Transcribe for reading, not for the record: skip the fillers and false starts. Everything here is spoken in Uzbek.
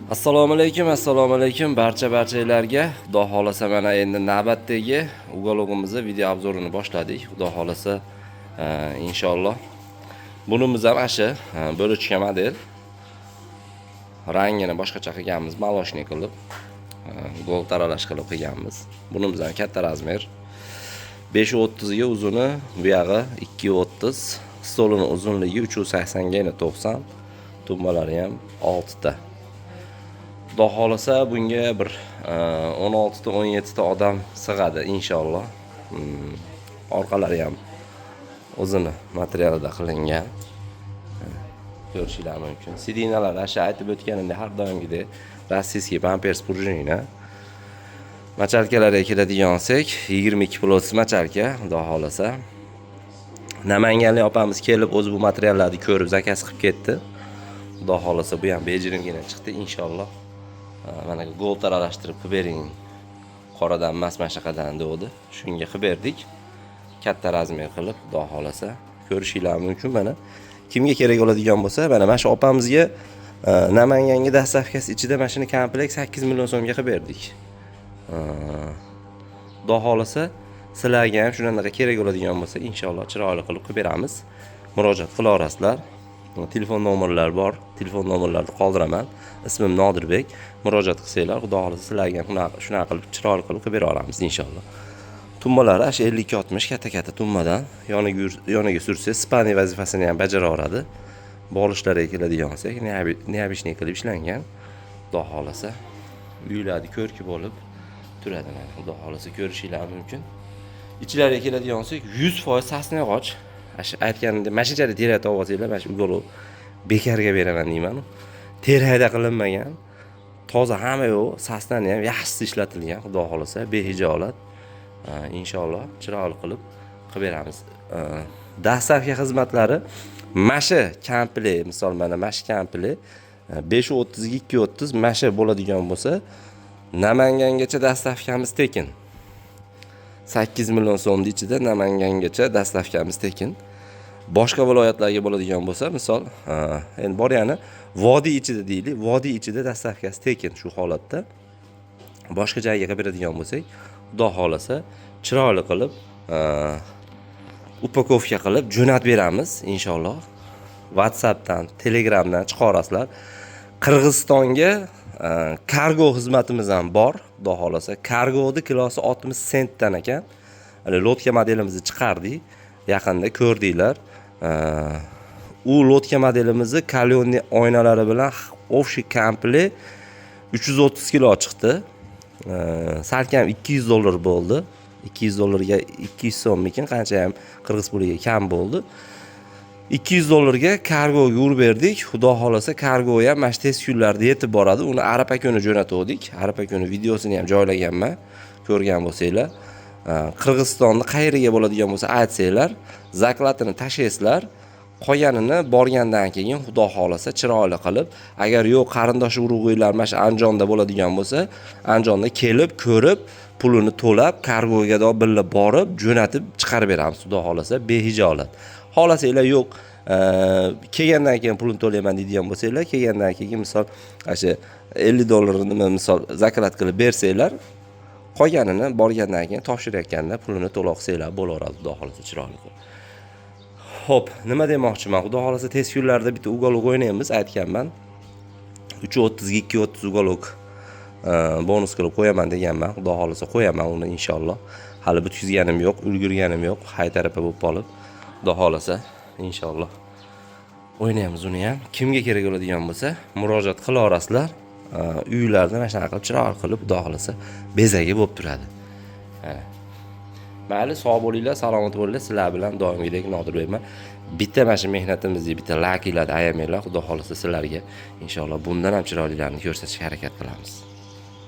Assalomu alaykum barchalarga. Xudo xolasa mana endi navbatdagi ugalogimizni video obzorini boshladik. Xudo xolasa inshaalloh. Bunimiz ham ashi bo'lichga model. Rangini boshqacha qilganmiz, maloshni qilib, gold aralash qilib qilganmiz. Bunimiz ham katta razmer. 5.30 ga uzuni, bu yog'i 2.30, stolini uzunligi 380 ga 90, tumbalari ham 6 ta. Xudo xolasa bunga bir 16 ta 17 ta odam sig'adi inshaalloh. Orqalari ham o'zini materialida qilingan. Ko'rishingiz mumkin. Sidinalar asha aytib o'tganimdek har doimgidek rossiyskiy pampers prujina. Machalkalarga keladigan olsak 22 plus machalka, xudo xolasa. Namanganlik opamiz kelib o'zi bu materiallarni ko'rib zakaz qilib ketdi. Xudo xolasa bu ham bejirimgina chiqdi inshaalloh. Mana gold aralashtirib qilib bering. Qoradan masmashaqadan degdi. Shunga qilib berdik. Katta razmer qilib, xudo xolasa ko'rishingiz mumkin. Mana kimga kerak bo'ladigan bo'lsa, mana shu opamizga Namanganga dastavkasi ichida mashina komplekt 8 million so'mga qilib berdik. Xudo xolasa sizlarga ham shunday kerak bo'ladigan bo'lsa, inshaalloh chiroyli qilib beramiz. Murojaat qilaverasizlar. Telefon nomerlari bor. Telefon nomerlarini qoldiraman. Ismim Nodirbek. Murojaat qilsanglar, xudo xolasa sizlarga ham shunaqa qilib chiroyli qilib beramiz inshaalloh. Tumbalari 52-60 katta tumbadan yoniga sursa, spani vazifasini ham bajaraveradi. Bolishlariga keladigan bo'lsak, neobishniy qilib ishlangan. Xudo xolasa uylarni ko'rki bo'lib turadi. Mana xudo xolasa ko'rishingiz mumkin. Ichlariga keladigan bo'lsak, 100% sasnag'och. Aytganimdek, mashinchalik terak topib olsanglar, mana shu ugalov bekarga beraman deyman. Terakda qilinmagan. Toza hamma yo'q, sasnani ham yaxshi ishlatilgan, xudo xolasa behijolat. Inshaalloh chiroyli qilib beramiz. Dastavka xizmatlari mashi komplekt, misol mana mashi komplekt 5.30 ga 2.30 mashi bo'ladigan bo'lsa, Namangangacha dastavkamiz tekin. 8 million so'm ichida Namangangacha dastavkamiz tekin. Boshqa viloyatlarga bo'ladigan bo'lsa, misol endi bor yana vodiy ichida deylik, vodiy ichida dastavkasi tekin shu holatda. Boshqa joyga qilib beradigan bo'lsak, xudo xolasa chiroyli qilib upakovka qilib jo'natib beramiz inshaalloh. WhatsAppdan, Telegramdan chiqarasizlar. Qirg'izistonga kargo xizmatimiz ham bor. Xudo xolasa kargoni kilosi 60 sentdan ekan. Hali lotka modelimizni chiqardik. Yaqinda ko'rdinglar. U lotka modelimizni kalyonli oynalari bilan общий komplekt 330 kilo chiqdi. Salkam $200 bo'ldi. $200 ga 200 so'mmikin, qancha ham qirg'iz puliga kam bo'ldi. $200 ga kargoga urib berdik. Xudo xolasa kargo ham mana shu tez kunlarda yetib boradi. Uni arapa kuni jo'natdik. Arapa kuni videosini ham joylaganman. Ko'rgan bo'lsanglar, Qirg'izistonni qayeriga bo'ladigan bo'lsa aytsanglar, zaklatini tashlaysizlar. Qolganini borgandan keyin xudo xolasa chiroyli qilib, agar yo'q qarindosh urug'iylar mana shu Andijonda bo'ladigan bo'lsa, Andijonda kelib, ko'rib, pulini to'lab, kargoga birga borib, jo'natib chiqarib beramiz. Xudo xolasa behijolat. Xohlasanglar yo'q, kelgandan keyin pulini to'layman deydigan bo'lsanglar, kelgandan keyin misol o'sha $50 nima misol zaklat qilib bersanglar, qolganini borgandan keyin topshirayotganda pulini to'laqsanglar bo'laveradi, xudo xolasa chiroyli qilib. Xo'p, nima demoqchiman? Xudo xolasa tez kunlarda bitta ugalog o'ynaymiz, aytganman. 3.30 ga 2.30 ugalog bonus qilib qo'yaman deganman. Xudo xolasa qo'yaman uni inshaalloh. Hali bitkizganim yo'q, ulgurganim yo'q. Hay tarafa bo'lib qolib. Xudo xolasa inshaalloh o'ynaymiz uni ham. Kimga kerak bo'ladigan bo'lsa, murojaat qilaverasizlar. Uylarda mana shunaqa qilib chiroyli qilib, xudo xolasa bezagi bo'lib turadi. Mayli, sog' bo'linglar, salomat bo'linglar. Sizlar bilan doimgidek Nodirbekman. Bitta mana shu mehnatimizni, bitta lakilarni ayamanglar. Xudo xolasa sizlarga inshaalloh bundan ham chiroylilarini ko'rsatishga harakat qilamiz.